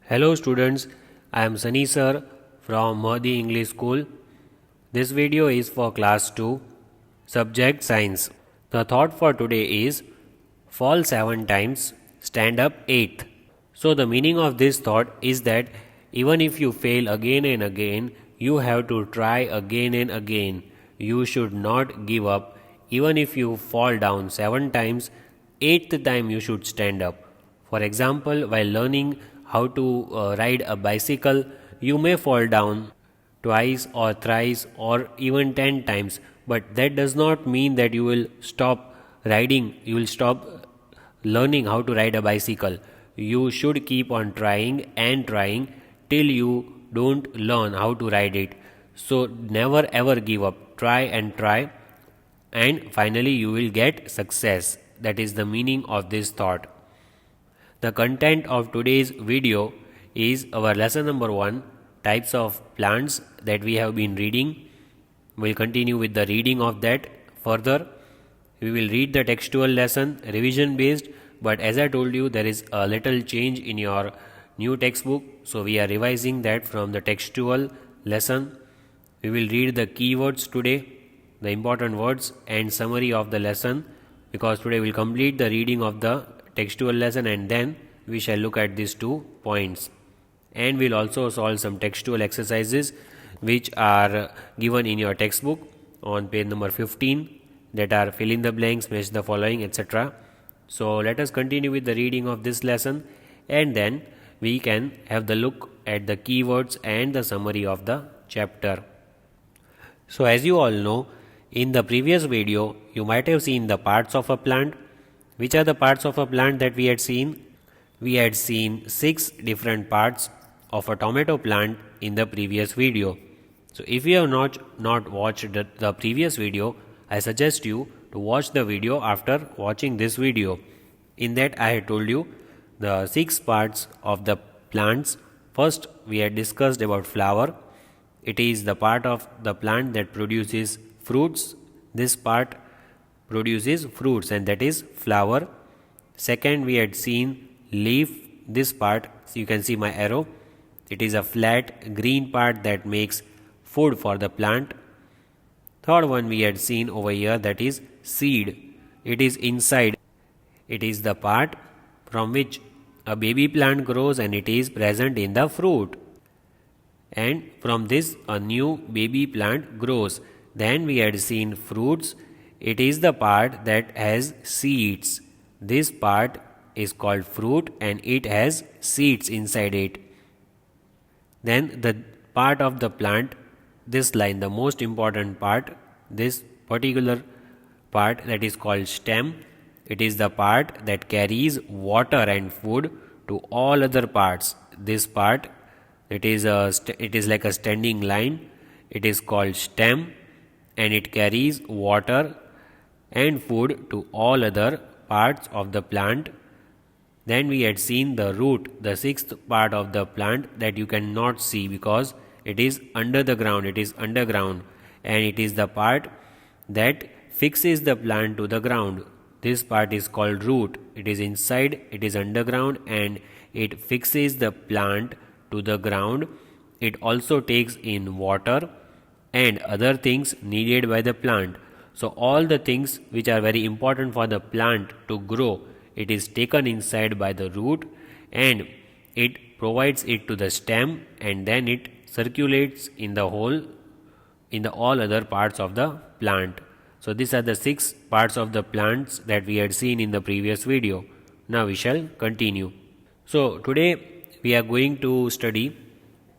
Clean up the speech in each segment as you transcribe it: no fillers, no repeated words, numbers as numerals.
Hello students, I am Sunny sir from Mahdi English School. This video is for class 2, subject science. The thought for today is fall 7 times, stand up 8th. So the meaning of this thought is that even if you fail again and again, you have to try again and again. You should not give up. Even if you fall down 7 times, 8th time you should stand up. For example, while learning how to ride a bicycle, you may fall down twice or thrice or even 10 times, but that does not mean that you will stop riding, you will stop learning how to ride a bicycle. You should keep on trying and trying till you don't learn how to ride it. So, never ever give up. Try and try, and finally, you will get success. That is the meaning of this thought. The content of today's video is our lesson number 1, types of plants that we have been reading. We'll continue with the reading of that further. We will read the textual lesson, revision based, but as I told you, there is a little change in your new textbook, so we are revising that from the textual lesson. We will read the keywords today, the important words, and summary of the lesson, because today we will complete the reading of the textual lesson and then we shall look at these 2 points. And we'll also solve some textual exercises which are given in your textbook on page number 15, that are fill in the blanks, match the following, etc. So let us continue with the reading of this lesson, and then we can have the look at the keywords and the summary of the chapter. So as you all know, in the previous video you might have seen the parts of a plant. Which are the parts of a plant that we had seen? We had seen 6 different parts of a tomato plant in the previous video. So if you have not watched the previous video, I suggest you to watch the video after watching this video. In that I had told you the 6 parts of the plants. First we had discussed about flower. It is the part of the plant that produces fruits. This part produces fruits, and that is flower. Second, we had seen leaf. This part, so you can see my arrow, it is a flat green part that makes food for the plant. Third one we had seen over here, that is seed. It is inside. It is the part from which a baby plant grows and it is present in the fruit. And from this a new baby plant grows. Then we had seen fruits. It is the part that has seeds. This part is called fruit and it has seeds inside it. Then the part of the plant, this line, the most important part, this particular part that is called stem. It is the part that carries water and food to all other parts. This part, it is like a standing line. It is called stem and it carries water and food to all other parts of the plant. Then we had seen the root, the 6th part of the plant that you cannot see because it is under the ground, it is underground, and it is the part that fixes the plant to the ground. This part is called root. It is inside, it is underground, and it fixes the plant to the ground. It also takes in water and other things needed by the plant. So all the things which are very important for the plant to grow, it is taken inside by the root and it provides it to the stem, and then it circulates in the all other parts of the plant. So these are the 6 parts of the plants that we had seen in the previous video. Now we shall continue. So today we are going to study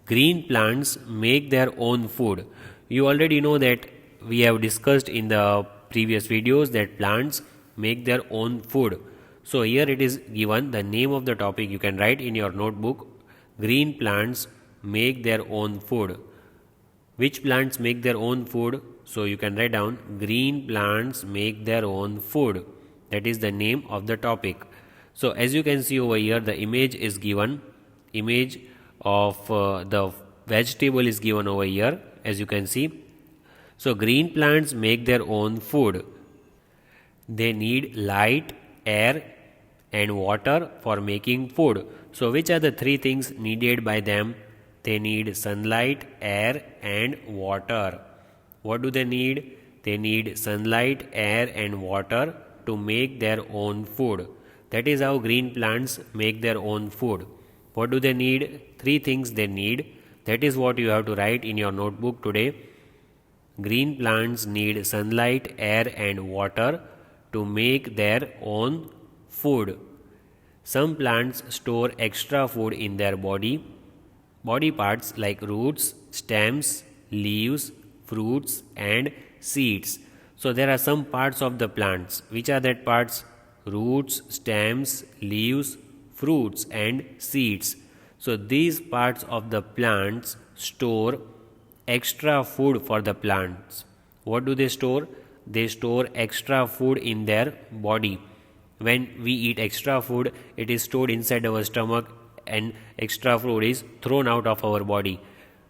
green plants make their own food. You already know that we have discussed in the previous videos that plants make their own food. So here it is given the name of the topic. You can write in your notebook, green plants make their own food. Which plants make their own food? So you can write down green plants make their own food. That is the name of the topic. So as you can see over here, the image is given. Image of the vegetable is given over here, as you can see. So green plants make their own food. They need light, air and water for making food. So which are the three things needed by them? They need sunlight, air and water. What do they need? They need sunlight, air and water to make their own food. That is how green plants make their own food. What do they need? Three things they need. That is what you have to write in your notebook today. Green plants need sunlight, air and water to make their own food. Some plants store extra food in their body parts like roots, stems, leaves, fruits and seeds. So there are some parts of the plants. Which are that parts? Roots, stems, leaves, fruits and seeds. So these parts of the plants store extra food for the plants. What do they store? They store extra food in their body. When we eat extra food, it is stored inside our stomach and extra food is thrown out of our body.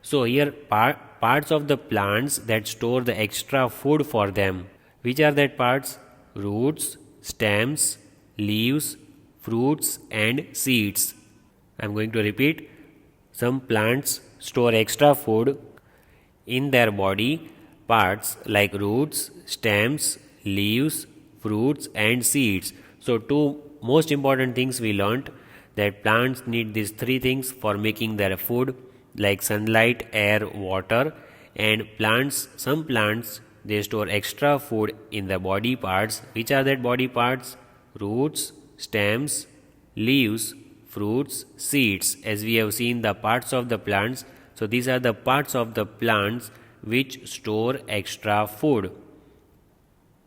So here parts of the plants that store the extra food for them. Which are that parts? Roots, stems, leaves, fruits and seeds. I am going to repeat. Some plants store extra food in their body parts like roots, stems, leaves, fruits and seeds. So two most important things we learnt, that plants need these three things for making their food like sunlight, air, water, and some plants they store extra food in the body parts. Which are that body parts? Roots, stems, leaves, fruits, seeds. As we have seen the parts of the plants, so these are the parts of the plants which store extra food.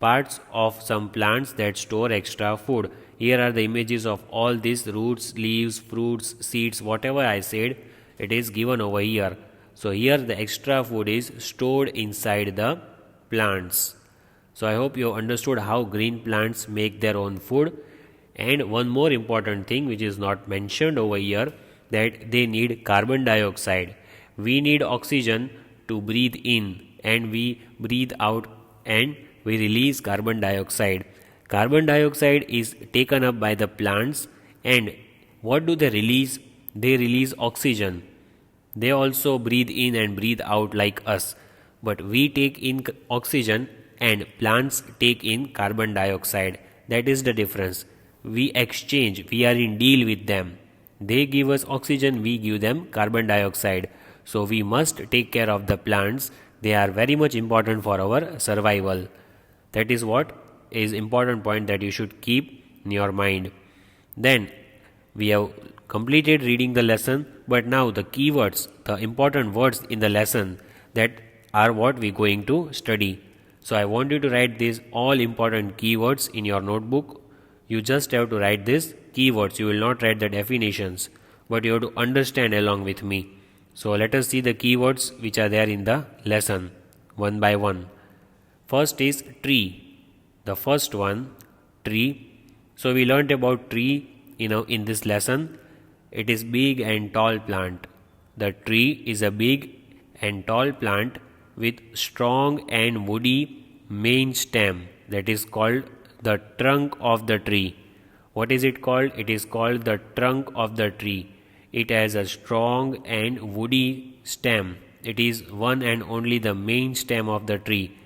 Parts of some plants that store extra food. Here are the images of all these roots, leaves, fruits, seeds, whatever I said, it is given over here. So here the extra food is stored inside the plants. So I hope you understood how green plants make their own food. And one more important thing which is not mentioned over here, that they need carbon dioxide. We need oxygen to breathe in and we breathe out and we release carbon dioxide. Carbon dioxide is taken up by the plants and what do they release? They release oxygen. They also breathe in and breathe out like us. But we take in oxygen and plants take in carbon dioxide. That is the difference. We exchange, we are in deal with them. They give us oxygen, we give them carbon dioxide. So we must take care of the plants. They are very much important for our survival. That is what is important point that you should keep in your mind. Then we have completed reading the lesson, but now the keywords, the important words in the lesson, that are what we are going to study. So I want you to write these all important keywords in your notebook. You just have to write these keywords. You will not write the definitions, but you have to understand along with me. So let us see the keywords which are there in the lesson one by one. First is tree. The first one, tree. So we learnt about tree in this lesson. It is big and tall plant. The tree is a big and tall plant with strong and woody main stem. That is called the trunk of the tree. What is it called? It is called the trunk of the tree. It has a strong and woody stem. It is one and only the main stem of the tree.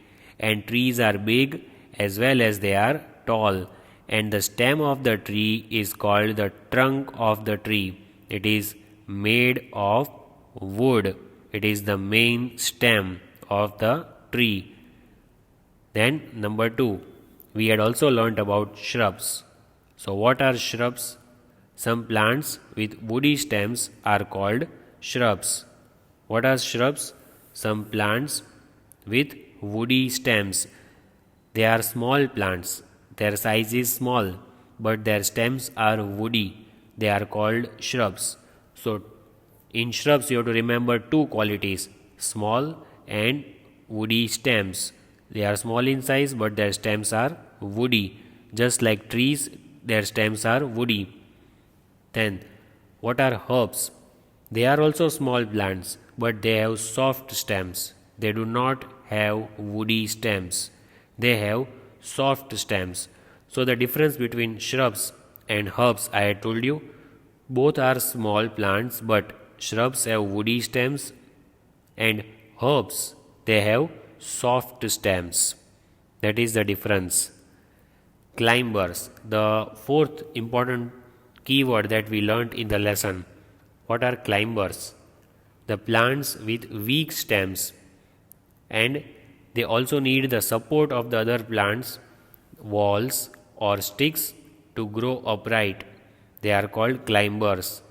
And trees are big as well as they are tall. And the stem of the tree is called the trunk of the tree. It is made of wood. It is the main stem of the tree. Then number 2, we had also learnt about shrubs. So what are shrubs? Some plants with woody stems are called shrubs. What are shrubs? Some plants with woody stems. They are small plants. Their size is small, but their stems are woody. They are called shrubs. So in shrubs you have to remember two qualities, small and woody stems. They are small in size, but their stems are woody. Just like trees, their stems are woody. Then, what are herbs? They are also small plants, but they have soft stems. They do not have woody stems. They have soft stems. So the difference between shrubs and herbs I had told you, both are small plants, but shrubs have woody stems and herbs they have soft stems. That is the difference. Climbers, the fourth important keyword that we learnt in the lesson. What are climbers? The plants with weak stems, and they also need the support of the other plants, walls or sticks to grow upright. They are called climbers.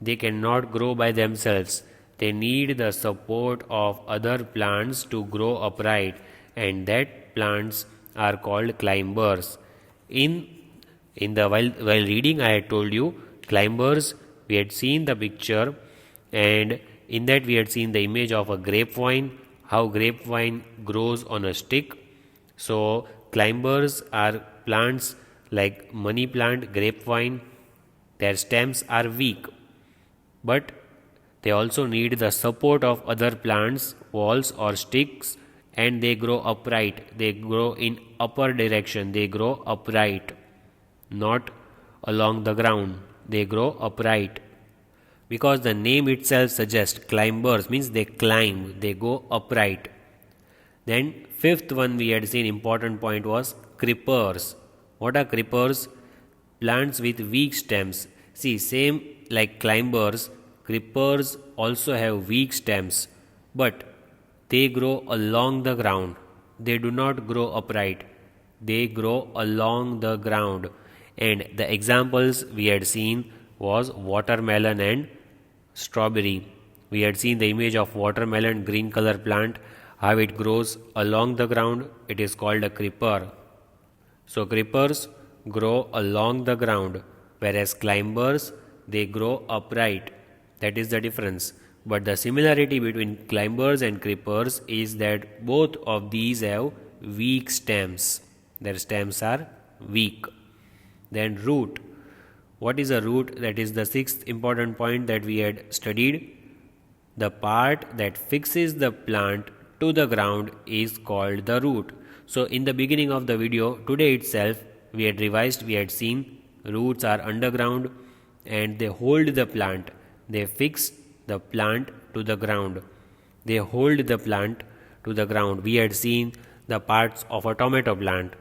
They cannot grow by themselves. They need the support of other plants to grow upright, and that plants are called climbers. While reading, I had told you climbers. We had seen the picture, and in that we had seen the image of a grapevine, how grapevine grows on a stick. So climbers are plants like money plant, grapevine. Their stems are weak, but they also need the support of other plants, walls or sticks, and they grow upright. They grow in upper direction. They grow upright, not along the ground. They grow upright. Because the name itself suggests climbers means they climb, they go upright. Then fifth one we had seen important point was creepers. What are creepers? Plants with weak stems. See, same like climbers, creepers also have weak stems, but they grow along the ground. They do not grow upright. They grow along the ground. And the examples we had seen was watermelon and strawberry. We had seen the image of watermelon, green color plant, how it grows along the ground. It is called a creeper. So creepers grow along the ground, whereas climbers they grow upright. That is the difference. But the similarity between climbers and creepers is that both of these have weak stems. Their stems are weak. Then root. What is a root? That is the sixth important point that we had studied. The part that fixes the plant to the ground is called the root. So in the beginning of the video, today itself, we had revised, we had seen roots are underground and they hold the plant. They fix the plant to the ground. They hold the plant to the ground. We had seen the parts of a tomato plant.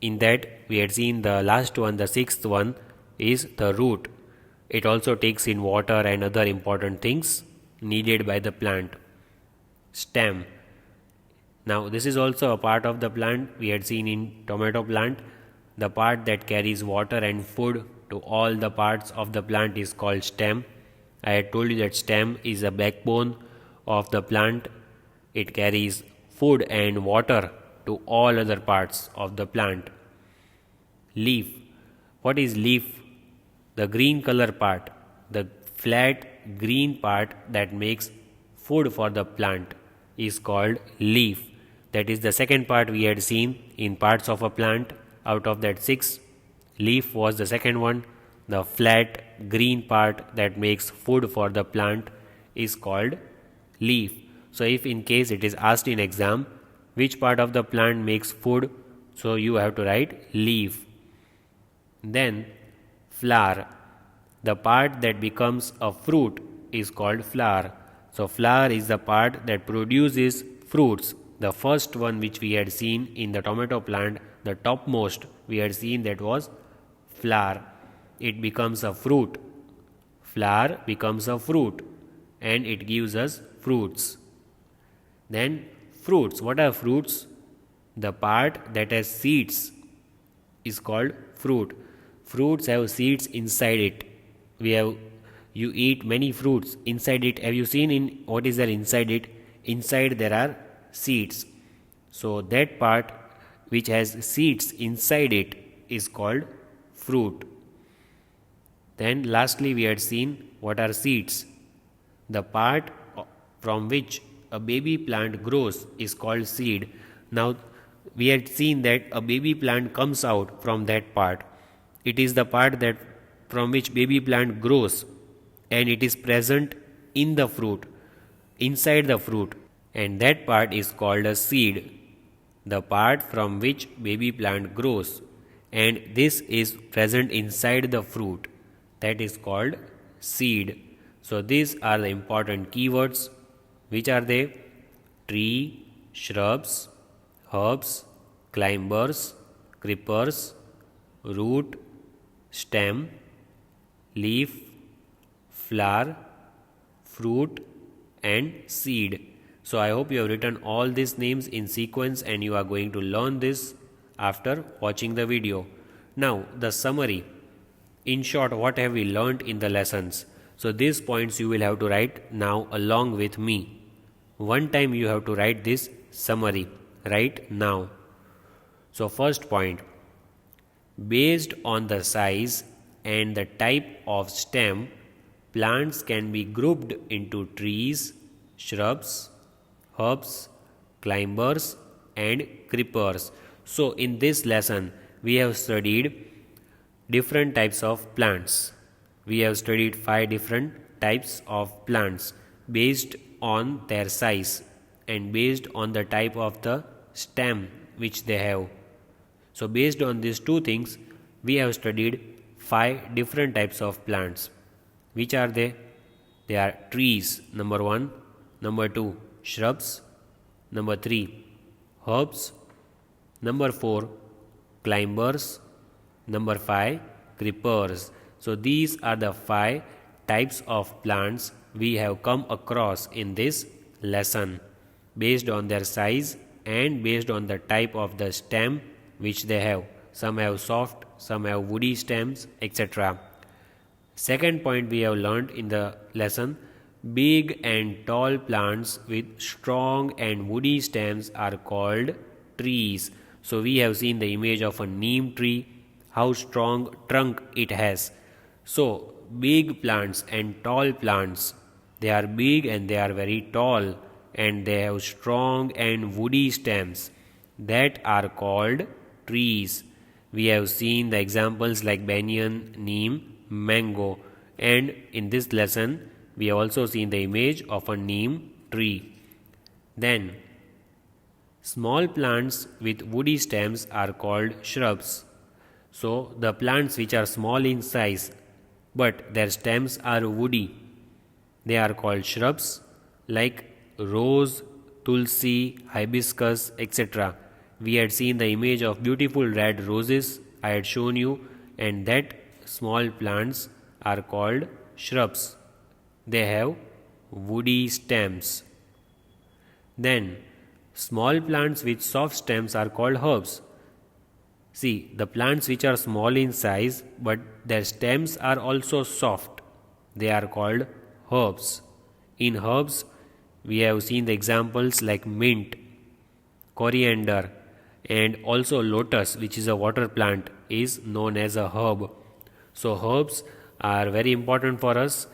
In that, we had seen the last one, the sixth one, is the root. It also takes in water and other important things needed by the plant. Stem. Now, this is also a part of the plant we had seen in tomato plant. The part that carries water and food to all the parts of the plant is called stem. I had told you that stem is a backbone of the plant. It carries food and water to all other parts of the plant. Leaf. What is leaf? The green color part, the flat green part that makes food for the plant is called leaf. That is the second part we had seen in parts of a plant. Out of that 6, leaf was the second one. The flat green part that makes food for the plant is called leaf. So if in case it is asked in exam, which part of the plant makes food, so you have to write leaf. Then flower. The part that becomes a fruit is called flower. So flower is the part that produces fruits. The first one which we had seen in the tomato plant, the topmost we had seen, that was flower. It becomes a fruit. Flower becomes a fruit and it gives us fruits. Then fruits. What are fruits? The part that has seeds is called fruit. Fruits have seeds inside it. You eat many fruits inside it. Have you seen in what is there inside it? Inside there are seeds. So that part which has seeds inside it is called fruit. Then lastly we had seen what are seeds. The part from which a baby plant grows is called seed. Now we had seen that a baby plant comes out from that part. It is the part that from which baby plant grows and it is present in the fruit, inside the fruit, and that part is called a seed. The part from which baby plant grows and this is present inside the fruit, that is called seed. So these are the important keywords. Which are they? Tree, shrubs, herbs, climbers, creepers, root, stem, leaf, flower, fruit and seed. So I hope you have written all these names in sequence and you are going to learn this after watching the video. Now the summary. In short, what have we learnt in the lessons? So these points you will have to write now along with me. One time you have to write this summary right now. So first point, based on the size and the type of stem, plants can be grouped into trees, shrubs, herbs, climbers and creepers. So in this lesson we have studied different types of plants. We have studied 5 different types of plants based on their size and based on the type of the stem which they have. So based on these two things we have studied 5 different types of plants. Which are they? They are trees, number 1, number 2, shrubs, number 3, herbs, number 4, climbers, number 5, creepers. So these are the 5 types of plants we have come across in this lesson based on their size and based on the type of the stem which they have. Some have soft, some have woody stems, etc. Second point we have learnt in the lesson, big and tall plants with strong and woody stems are called trees. So we have seen the image of a neem tree, how strong trunk it has. So big plants and tall plants, they are big and they are very tall and they have strong and woody stems that are called trees. We have seen the examples like banyan, neem, mango, and in this lesson we have also seen the image of a neem tree. Then small plants with woody stems are called shrubs. So the plants which are small in size but their stems are woody, they are called shrubs like rose, tulsi, hibiscus, etc. We had seen the image of beautiful red roses I had shown you, and that small plants are called shrubs. They have woody stems. Then small plants with soft stems are called herbs. See, the plants which are small in size but their stems are also soft, they are called herbs. In herbs, we have seen the examples like mint, coriander, and also lotus, which is a water plant, is known as a herb. So herbs are very important for us.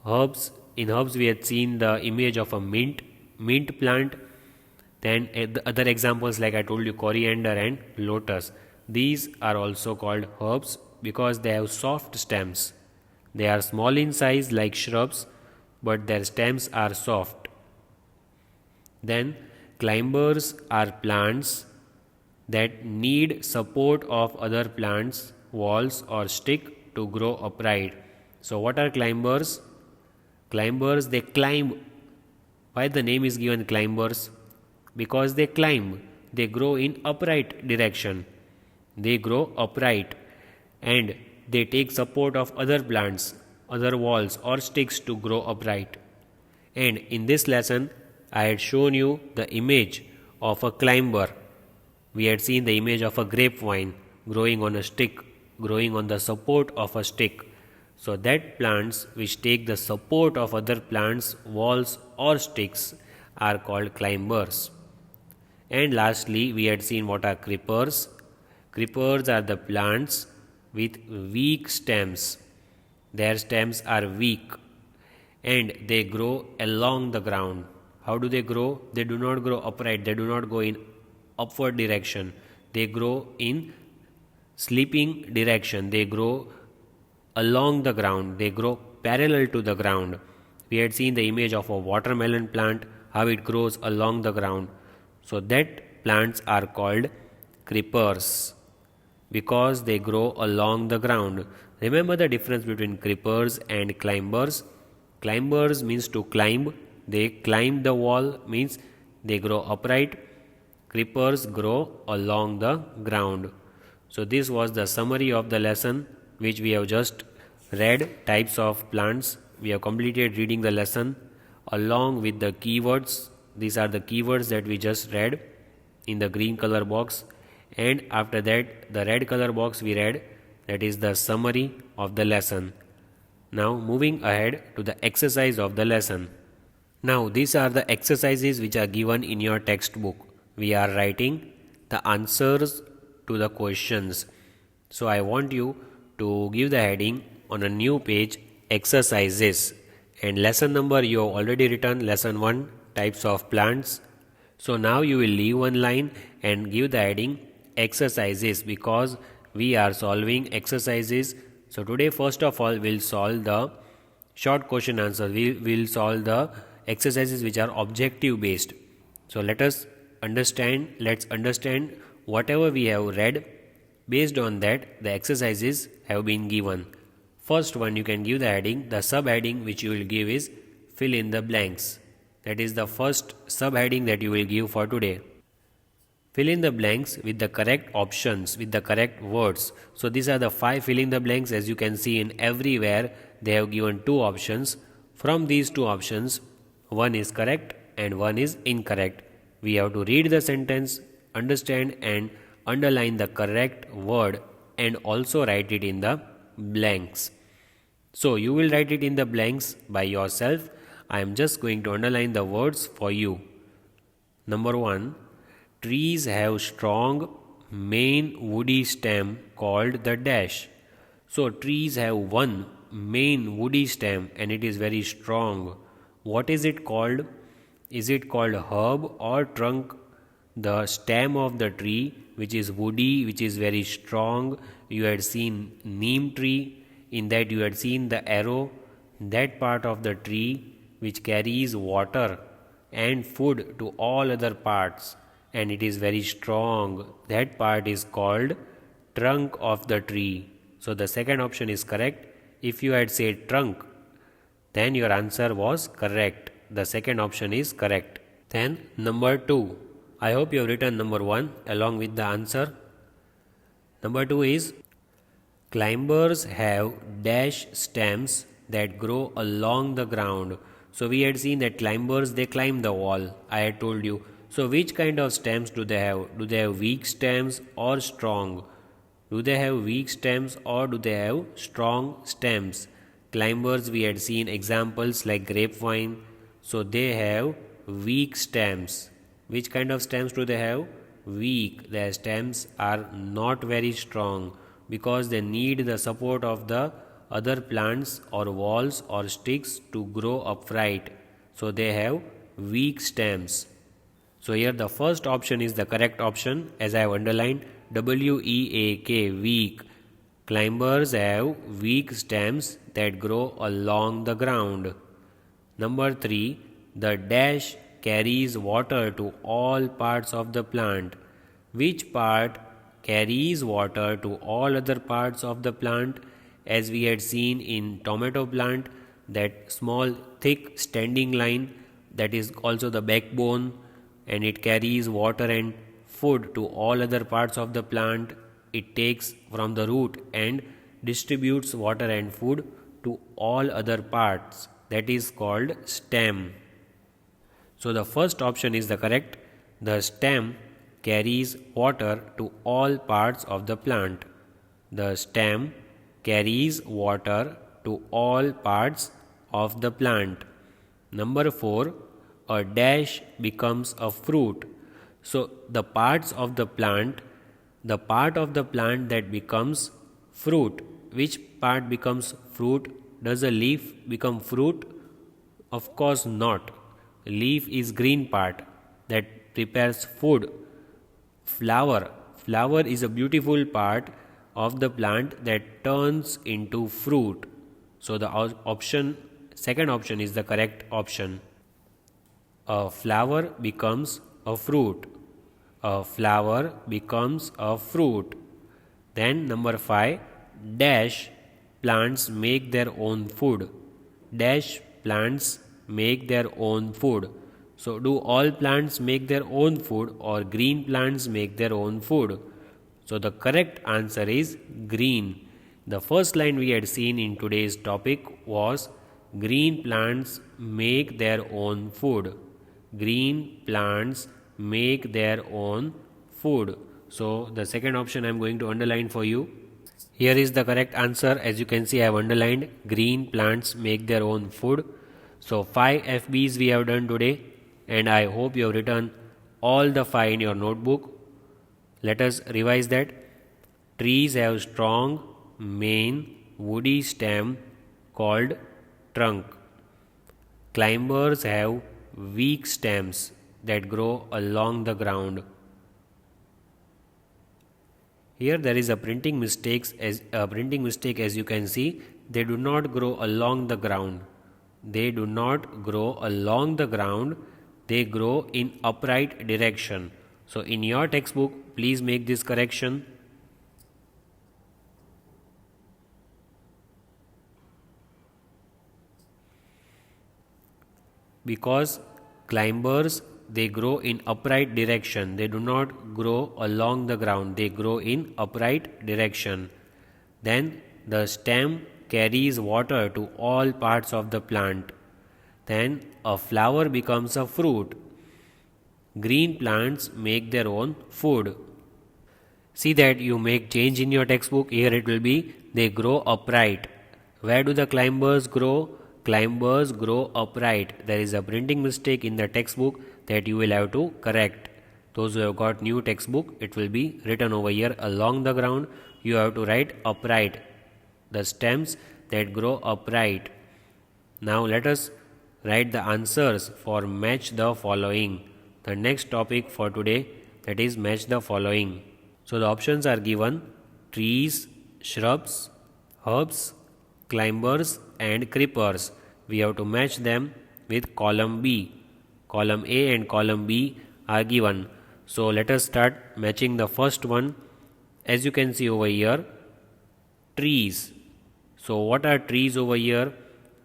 In herbs we had seen the image of a mint plant. Then the other examples like I told you, coriander and lotus. These are also called herbs because they have soft stems. They are small in size like shrubs, but their stems are soft. Then climbers are plants that need support of other plants, walls or stick to grow upright. So what are climbers? Climbers, they climb. Why the name is given climbers? Because they climb. They grow in upright direction. They grow upright and they take support of other plants, other walls or sticks to grow upright. And in this lesson, I had shown you the image of a climber. We had seen the image of a grapevine growing on a stick, growing on the support of a stick. So that plants which take the support of other plants, walls or sticks are called climbers. And lastly, we had seen what are creepers. Creepers are the plants with weak stems. Their stems are weak and they grow along the ground. How do they grow? They do not grow upright. They do not go in upward direction. They grow in sleeping direction. They grow along the ground. They grow parallel to the ground. We had seen the image of a watermelon plant, how it grows along the ground. So that plants are called creepers. because they grow along the ground. Remember the difference between creepers and climbers. Climbers means to climb. They climb the wall means they grow upright. Creepers grow along the ground. So this was the summary of the lesson which we have just read, types of plants. We have completed reading the lesson along with the keywords. These are the keywords that we just read in the green color box, and after that the red color box we read, that is the summary of the lesson. Now moving ahead to the exercise of the lesson. Now these are the exercises which are given in your textbook. We are writing the answers to the questions. So I want you to give the heading on a new page, exercises, and lesson number you have already written, lesson 1, types of plants. So now you will leave one line and give the heading exercises, because we are solving exercises. So today first of all we'll solve the short question answer. We will solve the exercises which are objective based. So let's understand whatever we have read. Based on that the exercises have been given. First one, you can give the heading. The subheading which you will give is fill in the blanks. That is the first subheading that you will give for today. Fill in the blanks with the correct options, with the correct words. So these are the 5 fill in the blanks. As you can see, in everywhere they have given 2 options. From these 2 options, one is correct and one is incorrect. We have to read the sentence, understand and underline the correct word, and also write it in the blanks. So you will write it in the blanks by yourself. I am just going to underline the words for you. Number 1, trees have strong main woody stem called the dash. So trees have one main woody stem and it is very strong. What is it called? Is it called herb or trunk? The stem of the tree which is woody, which is very strong. You had seen neem tree, in that you had seen the arrow, that part of the tree which carries water and food to all other parts, and it is very strong. That part is called trunk of the tree. So the second option is correct. If you had said trunk, then your answer was correct. The second option is correct. Then number 2. I hope you have written number 1 along with the answer. Number 2 is climbers have dash stems that grow along the ground. So we had seen that climbers, they climb the wall. I had told you. So which kind of stems do they have? Do they have weak stems or strong? Do they have weak stems or do they have strong stems? Climbers, we had seen examples like grapevine. So they have weak stems. Which kind of stems do they have? Weak. Their stems are not very strong because they need the support of the other plants or walls or sticks to grow upright. So they have weak stems. So here the first option is the correct option, as I have underlined, W-E-A-K, weak. Climbers have weak stems that grow along the ground. Number 3, the dash carries water to all parts of the plant. Which part carries water to all other parts of the plant? As we had seen in tomato plant, that small thick standing line, that is also the backbone, and it carries water and food to all other parts of the plant. It takes from the root and distributes water and food to all other parts. That is called stem. So the first option is the correct. The stem carries water to all parts of the plant. The stem carries water to all parts of the plant. Number 4, a dash becomes a fruit. So the parts of the plant, the part of the plant that becomes fruit. Which part becomes fruit? Does a leaf become fruit? Of course not. Leaf is green part that prepares food. Flower is a beautiful part of the plant that turns into fruit. So the second option is the correct option. A flower becomes a fruit. A flower becomes a fruit. Then number 5, dash plants make their own food. Dash plants make their own food. So do all plants make their own food or green plants make their own food? So the correct answer is green. The first line we had seen in today's topic was green plants make their own food. Green plants make their own food. So the second option I am going to underline for you. Here is the correct answer. As you can see, I have underlined green plants make their own food. So 5 FBs we have done today, and I hope you have written all the 5 in your notebook. Let us revise that. Trees have strong main woody stem called trunk. Climbers have weak stems that grow along the ground. Here there is a printing mistake as you can see. They do not grow along the ground. They do not grow along the ground. They grow in upright direction. So in your textbook, please make this correction. Because climbers, they grow in upright direction. They do not grow along the ground. They grow in upright direction. Then the stem carries water to all parts of the plant. Then a flower becomes a fruit. Green plants make their own food. See that you make change in your textbook. Here it will be they grow upright. Where do the climbers grow? Climbers grow upright. There is a printing mistake in the textbook that you will have to correct. Those who have got new textbook, it will be written over here along the ground. You have to write upright. The stems that grow upright. Now let us write the answers for match the following. The next topic for today, that is match the following. So the options are given: trees, shrubs, herbs, climbers and creepers. We have to match them with column B. Column A and column B are given. So let us start matching the first one. As you can see over here, trees. So what are trees over here?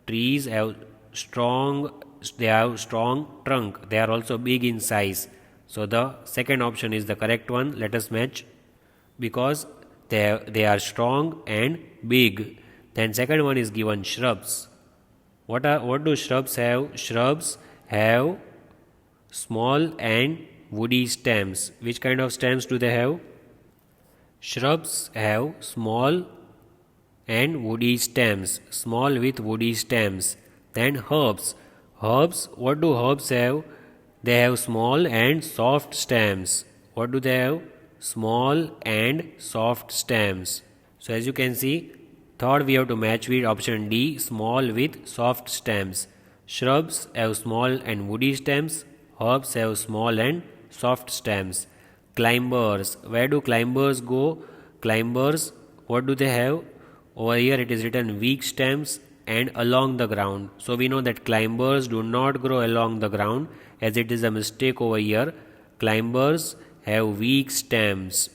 Trees have strong trunk. They are also big in size. So the second option is the correct one. Let us match because they are strong and big. Then second one is given shrubs. What do shrubs have? Shrubs have small and woody stems. Which kind of stems do they have? Shrubs have small and woody stems. Small with woody stems. Then herbs. Herbs, what do herbs have? They have small and soft stems. What do they have? Small and soft stems. So as you can see, third we have to match with option D, small with soft stems. Shrubs have small and woody stems. Herbs have small and soft stems. Climbers, where do climbers go? Climbers, what do they have? Over here it is written weak stems and along the ground. So we know that climbers do not grow along the ground, as it is a mistake over here. Climbers have weak stems.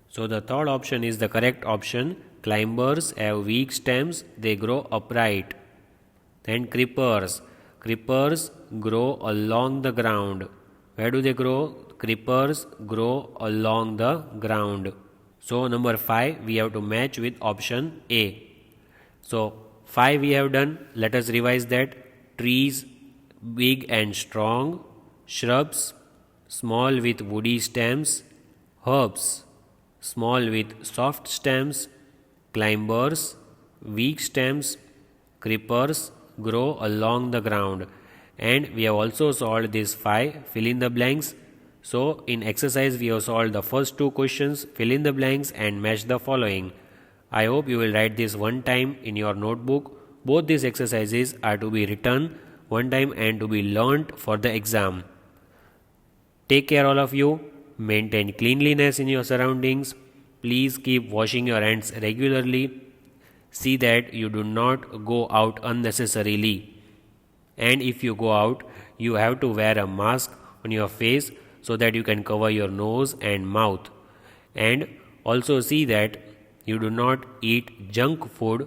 So the third option is the correct option. Climbers have weak stems. They grow upright. Then creepers. Creepers grow along the ground. Where do they grow? Creepers grow along the ground. So number 5 we have to match with option A. So 5 we have done. Let us revise that. Trees big and strong. Shrubs small with woody stems. Herbs small with soft stems. Climbers weak stems. Creepers grow along the ground. And we have also solved these 5 fill in the blanks. So in exercise we have solved the first 2 questions, fill in the blanks and match the following. I hope you will write this one time in your notebook. Both these exercises are to be written one time and to be learnt for the exam. Take care all of you. Maintain cleanliness in your surroundings. Please keep washing your hands regularly. See that you do not go out unnecessarily. And if you go out, you have to wear a mask on your face so that you can cover your nose and mouth. And Also see that you do not eat junk food,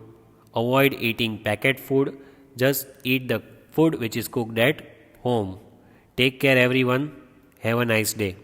avoid eating packet food, just eat the food which is cooked at home. Take care everyone. Have a nice day.